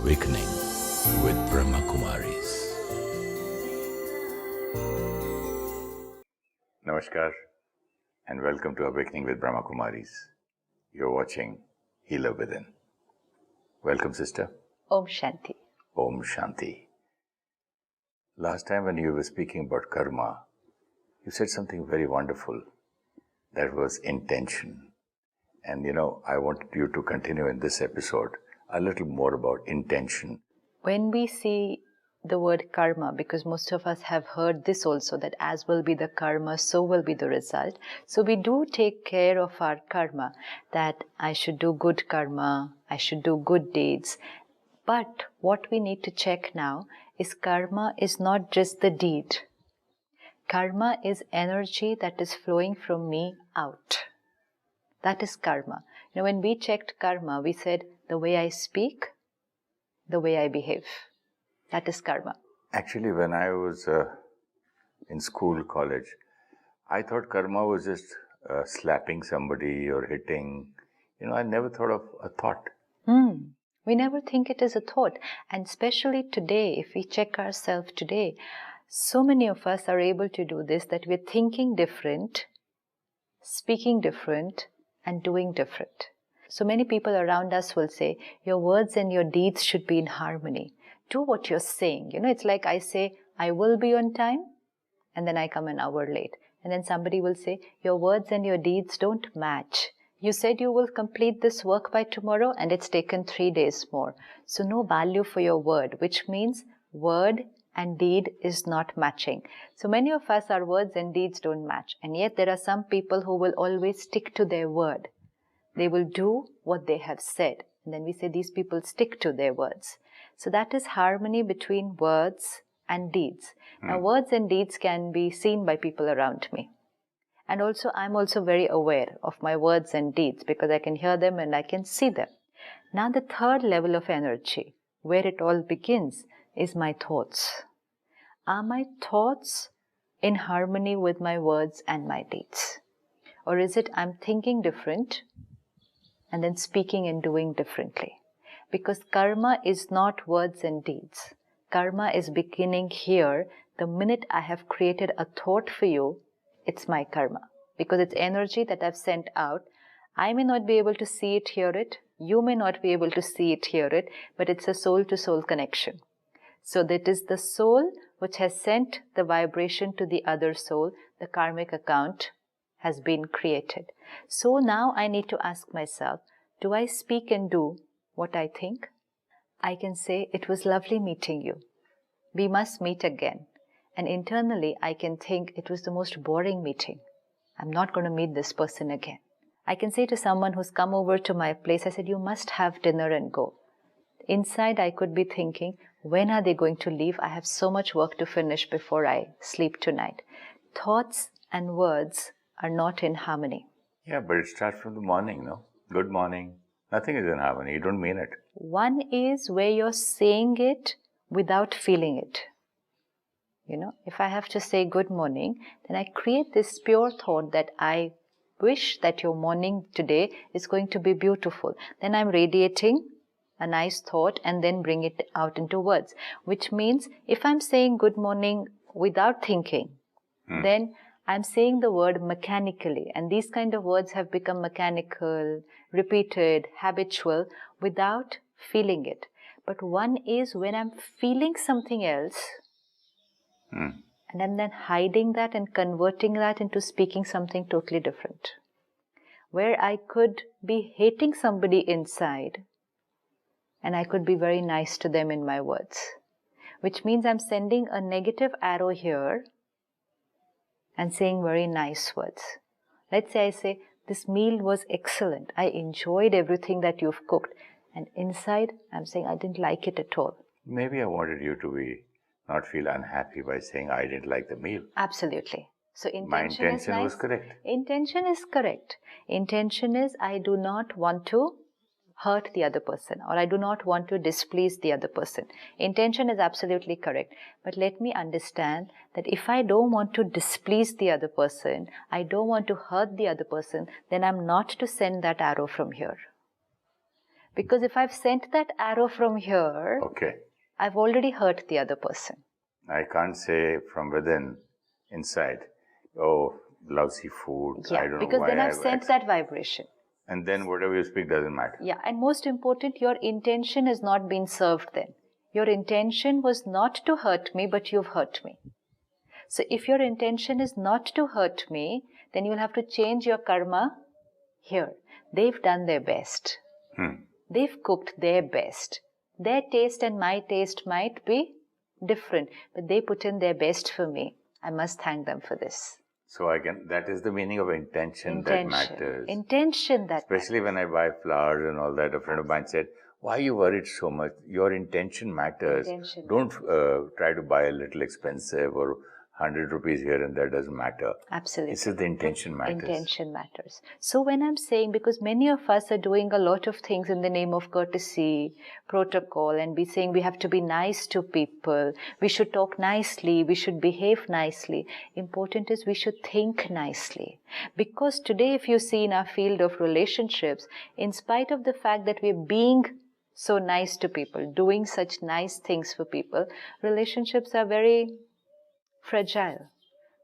Awakening with Brahma Kumaris. Namaskar and welcome to Awakening with Brahma Kumaris. You're watching Healer Within. Welcome, sister. Om Shanti. Om Shanti. Last time when you were speaking about karma, you said something very wonderful. That was intention. And I wanted you to continue in this episode a little more about intention. When we see the word karma, because most of us have heard this also, that as will be the karma, so will be the result. So we do take care of our karma, that I should do good karma, I should do good deeds. But what we need to check now is karma is not just the deed. Karma is energy that is flowing from me out. That is karma. When we checked karma, we said the way I speak, the way I behave. That is karma. Actually, when I was in school, college, I thought karma was just slapping somebody or hitting. I never thought of a thought. We never think it is a thought. And especially today, if we check ourselves today, so many of us are able to do this, that we're thinking different, speaking different, and doing different. So many people around us will say, your words and your deeds should be in harmony. Do what you're saying. It's like I say, I will be on time, and then I come an hour late. And then somebody will say, your words and your deeds don't match. You said you will complete this work by tomorrow, and it's taken 3 days more. So no value for your word, which means word and deed is not matching. So many of us, our words and deeds don't match. And yet there are some people who will always stick to their word. They will do what they have said. And then we say these people stick to their words. So that is harmony between words and deeds. Now words and deeds can be seen by people around me. And also I'm also very aware of my words and deeds, because I can hear them and I can see them. Now the third level of energy, where it all begins, is my thoughts. Are my thoughts in harmony with my words and my deeds? Or is it I'm thinking different and then speaking and doing differently? Because karma is not words and deeds. Karma is beginning here. The minute I have created a thought for you, it's my karma. Because it's energy that I've sent out. I may not be able to see it, hear it. You may not be able to see it, hear it. But it's a soul-to-soul connection. So that is the soul which has sent the vibration to the other soul. The karmic account has been created. So now I need to ask myself, do I speak and do what I think? I can say, it was lovely meeting you. We must meet again. And internally I can think, it was the most boring meeting. I'm not going to meet this person again. I can say to someone who's come over to my place, I said, you must have dinner and go. Inside I could be thinking, when are they going to leave? I have so much work to finish before I sleep tonight. Thoughts and words are not in harmony. Yeah, but it starts from the morning, no? Good morning. Nothing is in harmony. You don't mean it. One is where you're saying it without feeling it. If I have to say good morning, then I create this pure thought that I wish that your morning today is going to be beautiful. Then I'm radiating a nice thought and then bring it out into words. Which means if I'm saying good morning without thinking, then I'm saying the word mechanically. And these kind of words have become mechanical, repeated, habitual, without feeling it. But one is when I'm feeling something else, and I'm then hiding that and converting that into speaking something totally different. Where I could be hating somebody inside, and I could be very nice to them in my words. Which means I'm sending a negative arrow here and saying very nice words. Let's say I say, this meal was excellent. I enjoyed everything that you've cooked. And inside, I'm saying I didn't like it at all. Maybe I wanted you to not feel unhappy by saying I didn't like the meal. Absolutely. So My intention was correct. Intention is correct. Intention is I do not want to hurt the other person, or I do not want to displease the other person. Intention is absolutely correct. But let me understand that if I don't want to displease the other person, I don't want to hurt the other person, then I'm not to send that arrow from here. Because if I've sent that arrow from here, Okay. I've already hurt the other person. I can't say from within, inside, oh, lousy food, I don't know because why then I've I've sent that vibration. And then whatever you speak doesn't matter. Yeah, and most important, your intention has not been served then. Your intention was not to hurt me, but you've hurt me. So if your intention is not to hurt me, then you'll have to change your karma here. They've done their best. They've cooked their best. Their taste and my taste might be different, but they put in their best for me. I must thank them for this. So again, that is the meaning of intention that matters. Intention that Especially when I buy flowers and all that, a friend of mine said, why are you worried so much? Your intention matters. Don't try to buy a little expensive or 100 rupees here and there, doesn't matter. Absolutely. This is the intention matters. Intention matters. So when I'm saying, because many of us are doing a lot of things in the name of courtesy, protocol, and we saying we have to be nice to people, we should talk nicely, we should behave nicely. Important is we should think nicely. Because today, if you see in our field of relationships, in spite of the fact that we're being so nice to people, doing such nice things for people, relationships are very fragile.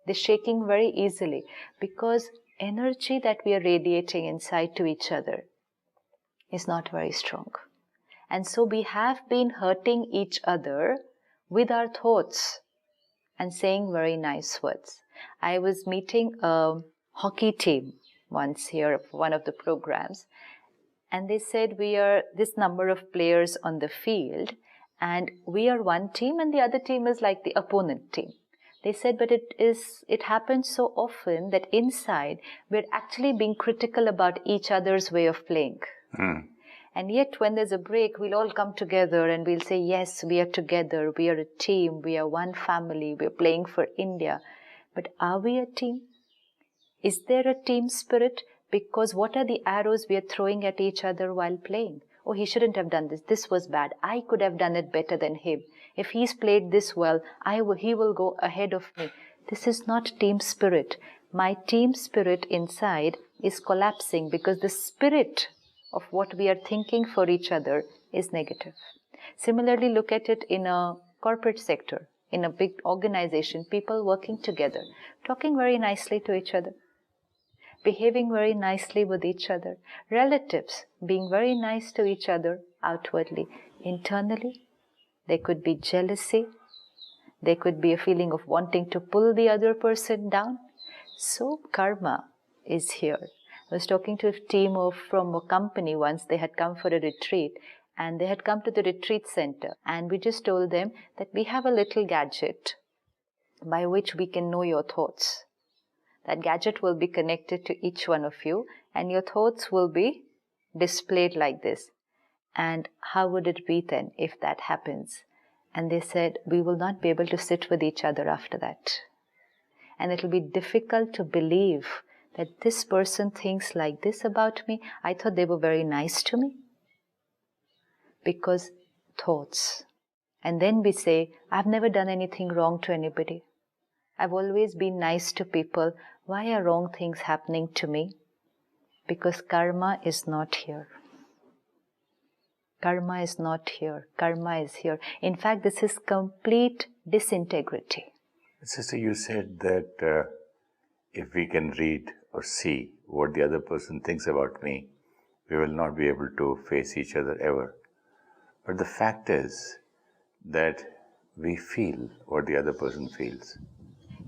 They're shaking very easily because energy that we are radiating inside to each other is not very strong. And so we have been hurting each other with our thoughts and saying very nice words. I was meeting a hockey team once here for one of the programs, and they said we are this number of players on the field and we are one team and the other team is like the opponent team. They said, but it happens so often that inside we're actually being critical about each other's way of playing. And yet when there's a break, we'll all come together and we'll say, yes, we are together, we are a team, we are one family, we're playing for India. But are we a team? Is there a team spirit? Because what are the arrows we are throwing at each other while playing? Oh, he shouldn't have done this. This was bad. I could have done it better than him. If he's played this well, he will go ahead of me. This is not team spirit. My team spirit inside is collapsing because the spirit of what we are thinking for each other is negative. Similarly, look at it in a corporate sector, in a big organization, people working together, talking very nicely to each other, behaving very nicely with each other, relatives being very nice to each other outwardly. Internally, there could be jealousy, there could be a feeling of wanting to pull the other person down. So karma is here. I was talking to a team from a company once. They had come for a retreat and they had come to the retreat center, and we just told them that we have a little gadget by which we can know your thoughts. That gadget will be connected to each one of you and your thoughts will be displayed like this. And how would it be then if that happens? And they said, we will not be able to sit with each other after that. And it will be difficult to believe that this person thinks like this about me. I thought they were very nice to me. Because thoughts. And then we say, I've never done anything wrong to anybody. I've always been nice to people. Why are wrong things happening to me? Because karma is not here. Karma is not here. Karma is here. In fact, this is complete disintegrity. Sister, you said that if we can read or see what the other person thinks about me, we will not be able to face each other ever. But the fact is that we feel what the other person feels.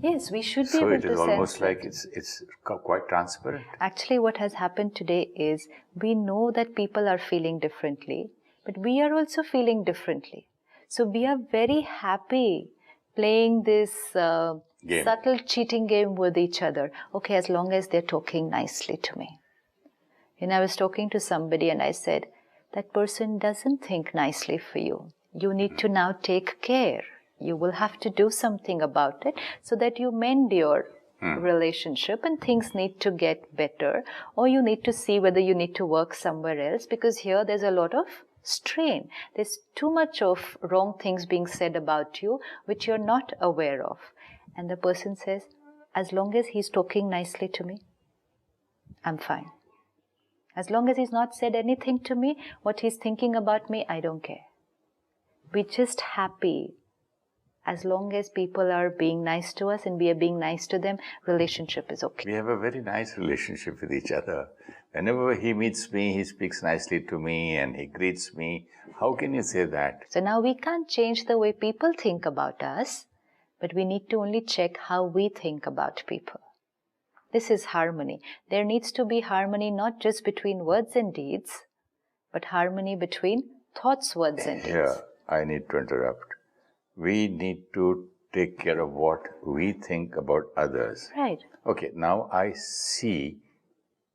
Yes, we should be able to sense. So it is almost like it's quite transparent. Actually, what has happened today is we know that people are feeling differently, but we are also feeling differently. So we are very happy playing this subtle cheating game with each other. Okay, as long as they're talking nicely to me. And I was talking to somebody and I said, that person doesn't think nicely for you. You need to now take care. You will have to do something about it so that you mend your relationship and things need to get better, or you need to see whether you need to work somewhere else, because here there's a lot of strain. There's too much of wrong things being said about you which you're not aware of. And the person says, as long as he's talking nicely to me, I'm fine. As long as he's not said anything to me, what he's thinking about me, I don't care. We're just happy. As long as people are being nice to us and we are being nice to them, relationship is okay. We have a very nice relationship with each other. Whenever he meets me, he speaks nicely to me and he greets me. How can you say that? So now we can't change the way people think about us, but we need to only check how we think about people. This is harmony. There needs to be harmony not just between words and deeds, but harmony between thoughts, words and deeds. Here, I need to interrupt. We need to take care of what we think about others. Right. Okay, now I see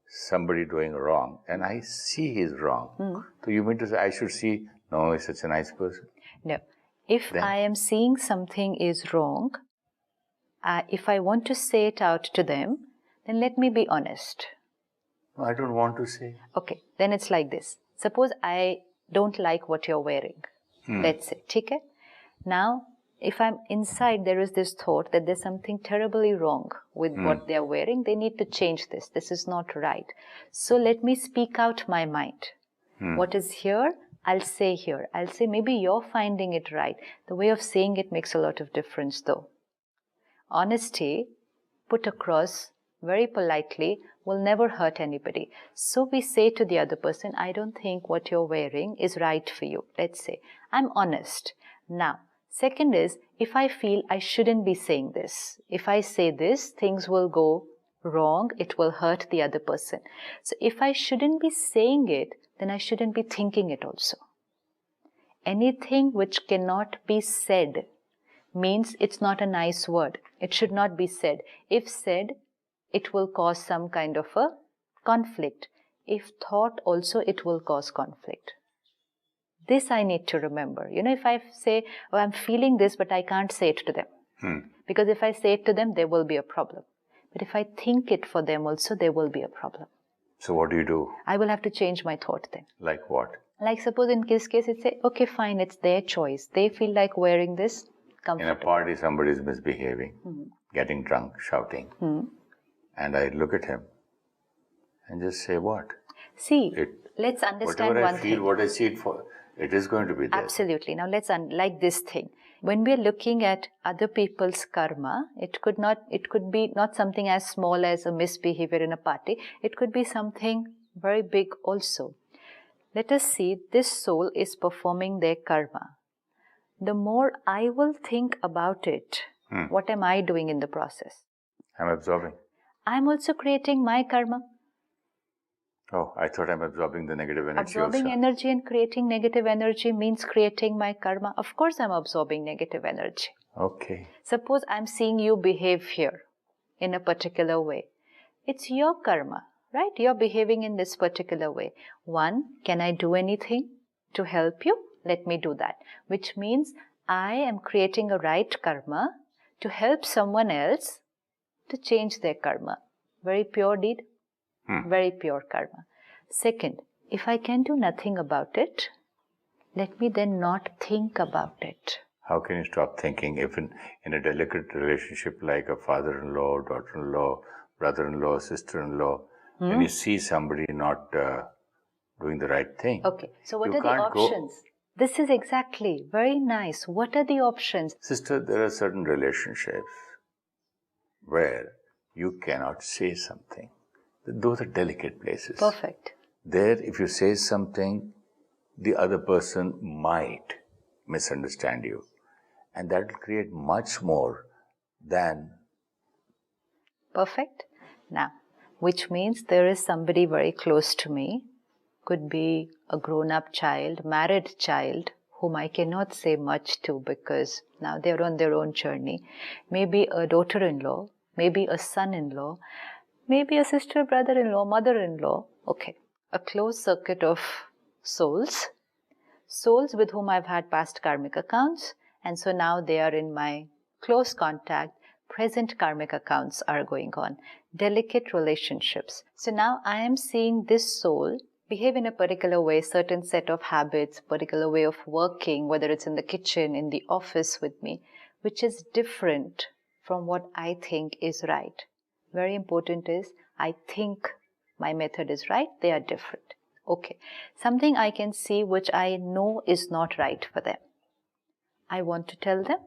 somebody doing wrong and I see he's wrong. So you mean to say I should see, no, he's such a nice person? No. If Then? I am seeing something is wrong, if I want to say it out to them, then let me be honest. No, I don't want to say. Okay, then it's like this. Suppose I don't like what you're wearing. Let's say, okay? Now, if I'm inside, there is this thought that there's something terribly wrong with what they're wearing. They need to change this. This is not right. So let me speak out my mind. What is here, I'll say here. I'll say maybe you're finding it right. The way of saying it makes a lot of difference though. Honesty, put across very politely, will never hurt anybody. So we say to the other person, I don't think what you're wearing is right for you. Let's say, I'm honest. Now, second is, if I feel I shouldn't be saying this, if I say this, things will go wrong, it will hurt the other person. So if I shouldn't be saying it, then I shouldn't be thinking it also. Anything which cannot be said means it's not a nice word. It should not be said. If said, it will cause some kind of a conflict. If thought also, it will cause conflict. This I need to remember. You know, if I say, oh, I'm feeling this, but I can't say it to them. Because if I say it to them, there will be a problem. But if I think it for them also, there will be a problem. So what do? I will have to change my thought then. Like what? Like suppose in this case, it's say, okay, fine, it's their choice. They feel like wearing this, comfortable. In a party, somebody is misbehaving, getting drunk, shouting. And I look at him and just say what? See, let's understand whatever one I feel, thing. what I see it for, it is going to be there. Absolutely. Now let's like this thing. When we are looking at other people's karma, it could be not something as small as a misbehavior in a party. It could be something very big also. Let us see, this soul is performing their karma. The more I will think about it, what am I doing in the process? I'm absorbing. I'm also creating my karma. Oh, I thought I'm absorbing the negative energy Absorbing also. energy and creating negative energy means creating my karma. Of course, I'm absorbing negative energy. Okay. Suppose I'm seeing you behave here in a particular way. It's your karma, right? You're behaving in this particular way. One, can I do anything to help you? Let me do that. Which means I am creating a right karma to help someone else to change their karma. Very pure deed, very pure karma. Second, if I can do nothing about it, let me then not think about it. How can you stop thinking if in a delicate relationship like a father-in-law, daughter-in-law, brother-in-law, sister-in-law, when you see somebody not doing the right thing? Okay, so what you are the options? This is exactly, very nice. What are the options? Sister, there are certain relationships where you cannot say something. Those are delicate places. Perfect. There, if you say something, the other person might misunderstand you. And that will create much more than... Perfect. Now, which means there is somebody very close to me, could be a grown-up child, married child, whom I cannot say much to because now they're on their own journey. Maybe a daughter-in-law, maybe a son-in-law, maybe a sister, brother-in-law, mother-in-law. Okay, a closed circuit of souls with whom I've had past karmic accounts, and so now they are in my close contact. Present karmic accounts are going on. Delicate relationships. So now I am seeing this soul behave in a particular way, certain set of habits, particular way of working, whether it's in the kitchen, in the office with me, which is different from what I think is right. Very important is, I think My method is right, they are different. Okay, something I can see which I know is not right for them. I want to tell them,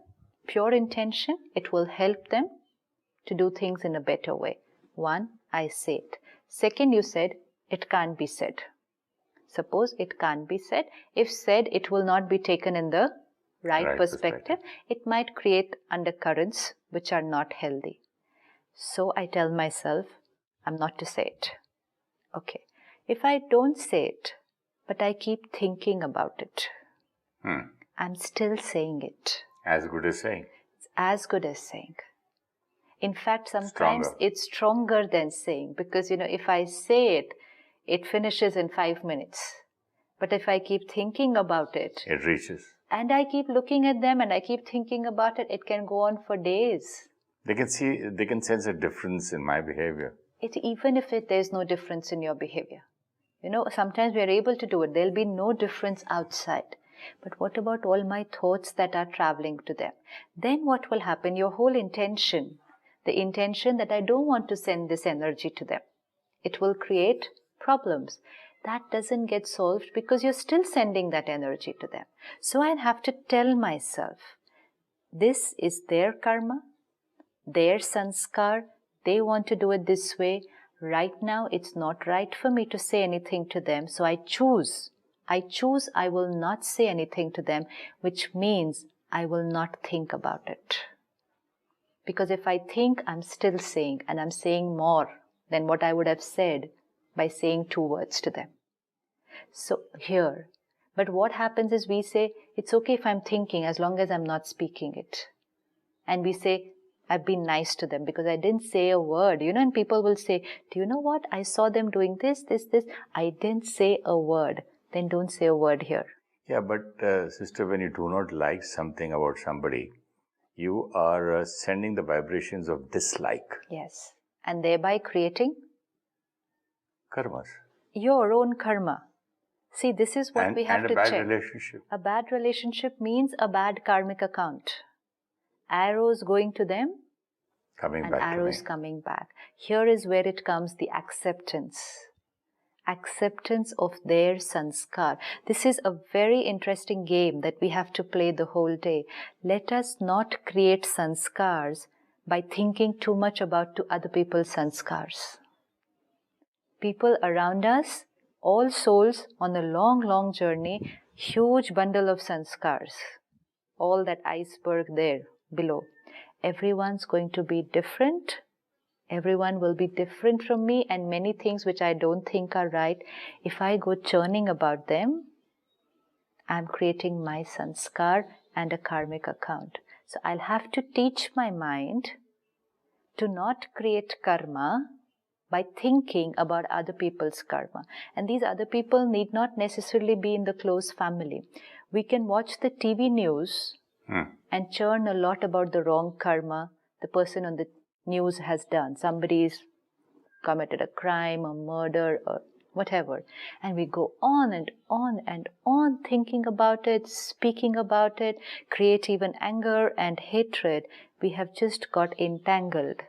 pure intention, it will help them to do things in a better way. One, I say it. Second, you said, it can't be said. Suppose it can't be said. If said, it will not be taken in the right perspective. It might create undercurrents which are not healthy. So I tell myself, I'm not to say it. Okay. If I don't say it, but I keep thinking about it, I'm still saying it. As good as saying. It's as good as saying. In fact, sometimes it's stronger than saying, because, if I say it, it finishes in 5 minutes. But if I keep thinking about it, it reaches. And I keep looking at them and I keep thinking about it, it can go on for days. They can sense a difference in my behavior. Even if there's no difference in your behavior. Sometimes we are able to do it. There'll be no difference outside. But what about all my thoughts that are traveling to them? Then what will happen? Your whole intention, the intention that I don't want to send this energy to them, it will create problems. That doesn't get solved because you're still sending that energy to them. So I have to tell myself, this is their karma, their sanskar, they want to do it this way. Right now, it's not right for me to say anything to them. So I choose I will not say anything to them, which means I will not think about it. Because if I think, I'm still saying, and I'm saying more than what I would have said by saying 2 words to them. So here, but what happens is we say, it's okay if I'm thinking as long as I'm not speaking it. And we say, I've been nice to them because I didn't say a word, and people will say, do you know what? I saw them doing this. I didn't say a word. Then don't say a word here. Yeah, but sister, when you do not like something about somebody, you are sending the vibrations of dislike. Yes. And thereby creating? Karmas. Your own karma. See, this is what we have to check. And a bad relationship. A bad relationship means a bad karmic account. Arrows going to them, coming back. Here is where it comes, the acceptance. Acceptance of their sanskar. This is a very interesting game that we have to play the whole day. Let us not create sanskars by thinking too much about other people's sanskars. People around us, all souls on a long, long journey, huge bundle of sanskars. All that iceberg there below. Everyone's going to be different. Everyone will be different from me, and many things which I don't think are right, if I go churning about them, I'm creating my sanskar and a karmic account. So I'll have to teach my mind to not create karma by thinking about other people's karma. And these other people need not necessarily be in the close family. We can watch the TV news and churn a lot about the wrong karma the person on the news has done. Somebody's committed a crime, a murder, or whatever. And we go on and on and on thinking about it, speaking about it, create even anger and hatred. We have just got entangled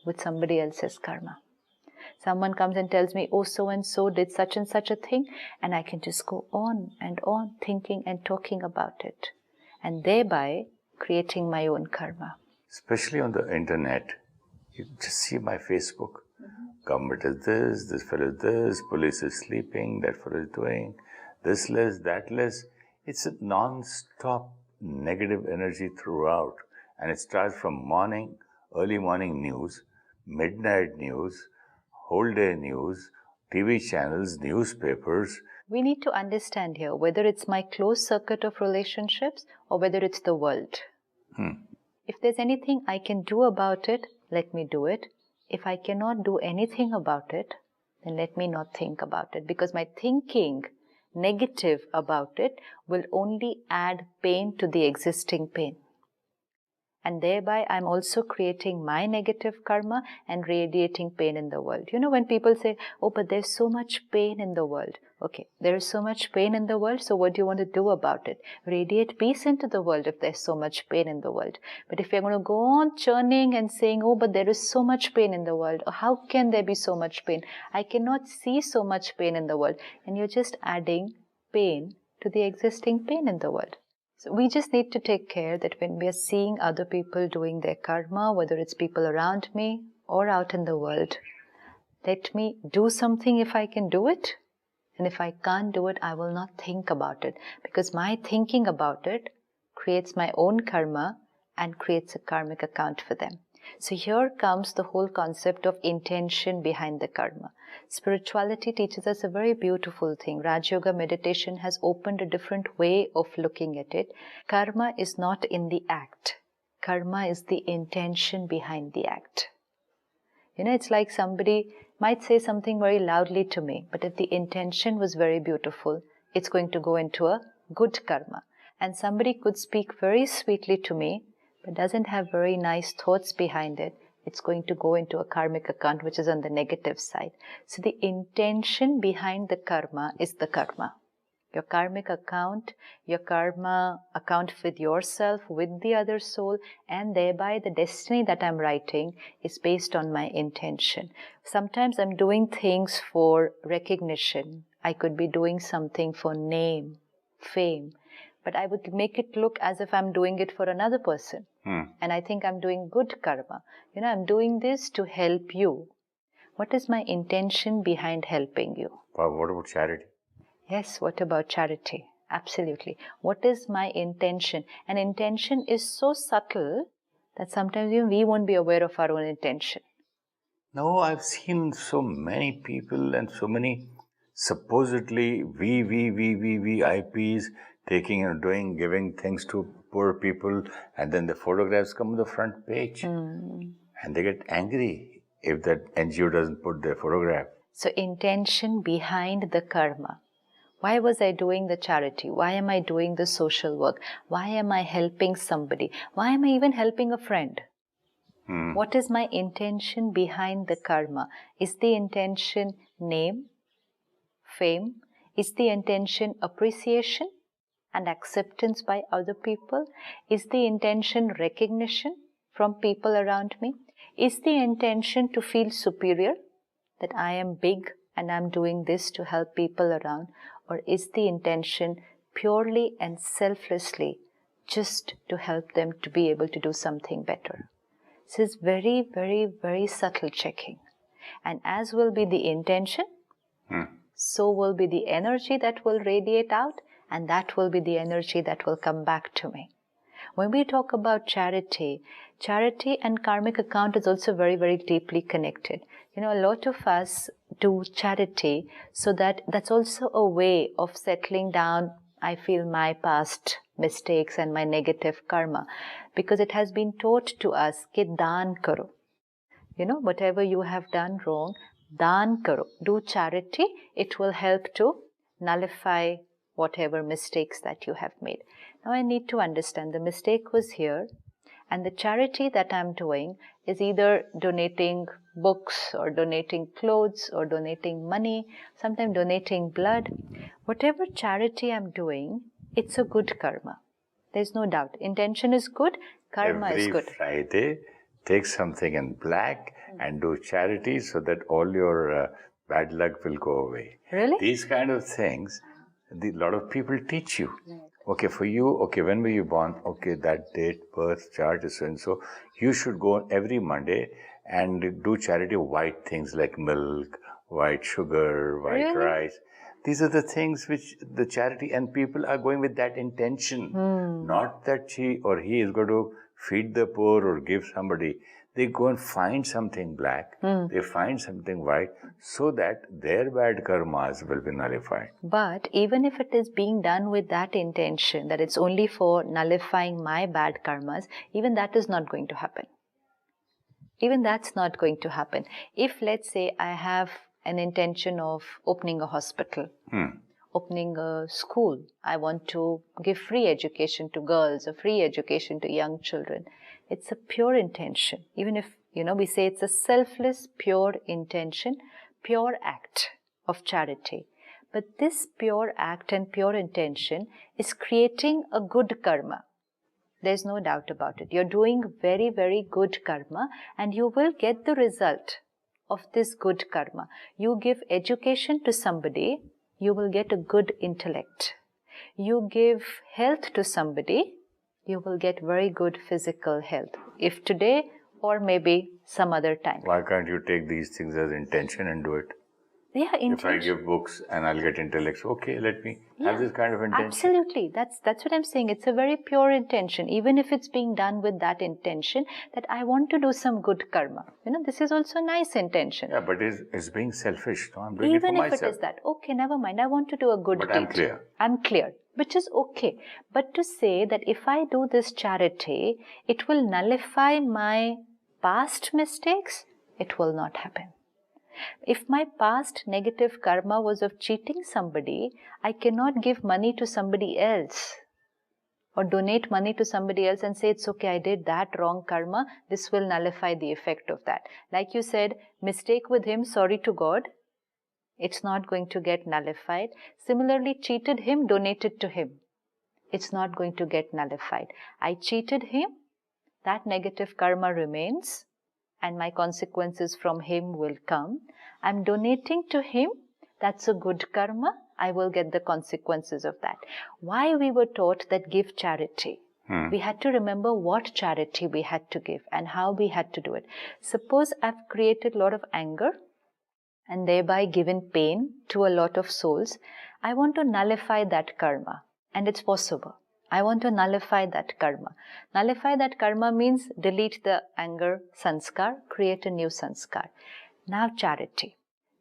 with somebody else's karma. Someone comes and tells me, oh, so-and-so did such and such a thing, and I can just go on and on thinking and talking about it, and thereby creating my own karma. Especially on the internet, you just see my Facebook. Government is this fellow is this, police is sleeping, that fellow is doing this less, that less. It's a non-stop negative energy throughout. And it starts from early morning news, midnight news, whole day news, TV channels, newspapers. We need to understand here whether it's my close circuit of relationships or whether it's the world. If there's anything I can do about it, let me do it. If I cannot do anything about it, then let me not think about it, because my thinking negative about it will only add pain to the existing pain. And thereby, I'm also creating my negative karma and radiating pain in the world. You know, when people say, oh, but there's so much pain in the world. Okay, there is so much pain in the world, so what do you want to do about it? Radiate peace into the world if there's so much pain in the world. But if you're going to go on churning and saying, oh, but there is so much pain in the world, or how can there be so much pain? I cannot see so much pain in the world. And you're just adding pain to the existing pain in the world. So we just need to take care that when we are seeing other people doing their karma, whether it's people around me or out in the world, let me do something if I can do it. And if I can't do it, I will not think about it. Because my thinking about it creates my own karma and creates a karmic account for them. So here comes the whole concept of intention behind the karma. Spirituality teaches us a very beautiful thing. Raj Yoga meditation has opened a different way of looking at it. Karma is not in the act. Karma is the intention behind the act. You know, it's like somebody might say something very loudly to me, but if the intention was very beautiful, it's going to go into a good karma. And somebody could speak very sweetly to me, but doesn't have very nice thoughts behind it, it's going to go into a karmic account, which is on the negative side. So the intention behind the karma is the karma. Your karmic account, your karma account with yourself, with the other soul, and thereby the destiny that I'm writing is based on my intention. Sometimes I'm doing things for recognition. I could be doing something for name, fame, but I would make it look as if I'm doing it for another person. And I think I'm doing good karma. You know, I'm doing this to help you. What is my intention behind helping you? What about charity? Yes, what about charity? Absolutely. What is my intention? And intention is so subtle that sometimes even we won't be aware of our own intention. No, I've seen so many people and so many supposedly VIPs taking and doing, giving things to poor people, and then the photographs come on the front page. And they get angry if that NGO doesn't put their photograph. So intention behind the karma. Why was I doing the charity? Why am I doing the social work? Why am I helping somebody? Why am I even helping a friend? What is my intention behind the karma? Is the intention name, fame? Is the intention appreciation and acceptance by other people? Is the intention recognition from people around me? Is the intention to feel superior, that I am big and I'm doing this to help people around? Or is the intention purely and selflessly just to help them to be able to do something better? This is very, very, very subtle checking. And as will be the intention, so will be the energy that will radiate out, and that will be the energy that will come back to me. When we talk about charity, charity and karmic account is also very, very deeply connected. You know, a lot of us do charity so that's also a way of settling down, I feel, my past mistakes and my negative karma, because it has been taught to us, ki daan karo. You know, whatever you have done wrong, daan karo, do charity, it will help to nullify whatever mistakes that you have made. Now I need to understand the mistake was here, and the charity that I'm doing is either donating books or donating clothes or donating money, sometimes donating blood. Whatever charity I'm doing, it's a good karma. There's no doubt. Intention is good, karma is good. Every Friday, take something in black and do charity so that all your bad luck will go away. Really? These kind of things, a lot of people teach you. Okay, for you, okay, when were you born? Okay, that date, birth chart is so and so. You should go every Monday and do charity of white things like milk, white sugar, white rice. These are the things which the charity, and people are going with that intention. Not that she or he is going to feed the poor or give somebody. They go and find something black, they find something white, so that their bad karmas will be nullified. But even if it is being done with that intention, that it's only for nullifying my bad karmas, even that is not going to happen. Even that's not going to happen. If, let's say, I have an intention of opening a hospital, opening a school. I want to give free education to girls or free education to young children. It's a pure intention. Even if, we say it's a selfless, pure intention, pure act of charity. But this pure act and pure intention is creating a good karma. There's no doubt about it. You're doing very, very good karma, and you will get the result of this good karma. You give education to somebody, you will get a good intellect. You give health to somebody, you will get very good physical health. If today or maybe some other time. Why can't you take these things as intention and do it? Yeah, intention. If I give books and I'll get intellect, okay, let me have this kind of intention. Absolutely. That's what I'm saying. It's a very pure intention. Even if it's being done with that intention, that I want to do some good karma. This is also a nice intention. Yeah, but it's being selfish. No, I'm doing Even it for if myself. it is that, okay, never mind. I want to do a good deed. But I'm clear. I'm clear. Which is okay. But to say that if I do this charity, it will nullify my past mistakes, it will not happen. If my past negative karma was of cheating somebody, I cannot give money to somebody else or donate money to somebody else and say, it's okay, I did that wrong karma, this will nullify the effect of that. Like you said, mistake with him, sorry to God, it's not going to get nullified. Similarly, cheated him, donated to him, it's not going to get nullified. I cheated him, that negative karma remains, and my consequences from him will come. I'm donating to him, that's a good karma, I will get the consequences of that. Why we were taught that give charity? We had to remember what charity we had to give and how we had to do it. Suppose I've created a lot of anger and thereby given pain to a lot of souls. I want to nullify that karma, and it's possible. I want to nullify that karma. Nullify that karma means delete the anger sanskar, create a new sanskar. Now charity.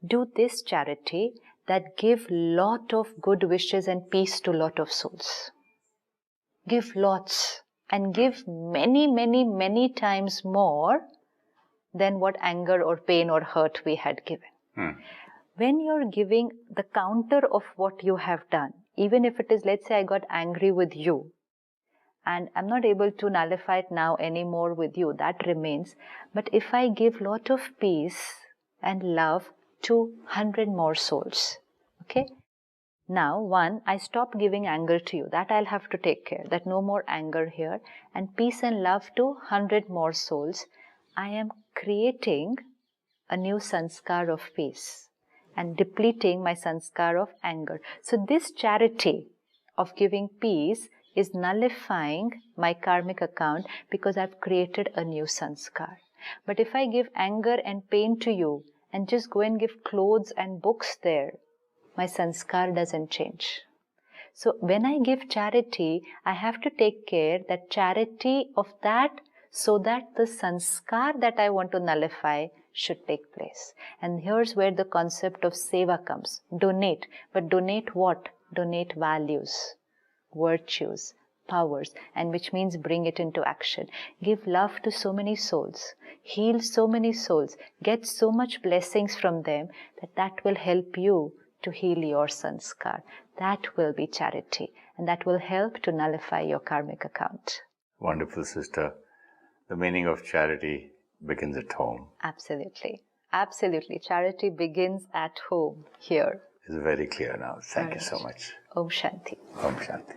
Do this charity that give lot of good wishes and peace to lot of souls. Give lots and give many, many, many times more than what anger or pain or hurt we had given. When you're giving the counter of what you have done, even if it is, let's say I got angry with you and I'm not able to nullify it now anymore with you, that remains. But if I give lot of peace and love to 100 more souls, okay? Now, one, I stop giving anger to you. That I'll have to take care, that no more anger here. And peace and love to 100 more souls. I am creating a new sanskar of peace and depleting my sanskar of anger. So this charity of giving peace is nullifying my karmic account because I've created a new sanskar. But if I give anger and pain to you and just go and give clothes and books there, my sanskar doesn't change. So when I give charity, I have to take care that charity of that so that the sanskar that I want to nullify should take place. And here's where the concept of seva comes. Donate. But donate what? Donate values, virtues, powers, and which means bring it into action. Give love to so many souls. Heal so many souls. Get so much blessings from them that will help you to heal your sanskar. That will be charity, and that will help to nullify your karmic account. Wonderful, sister. The meaning of charity begins at home. Absolutely. Absolutely. Charity begins at home, here. It's very clear now. Thank you so much. Om Shanti. Om Shanti.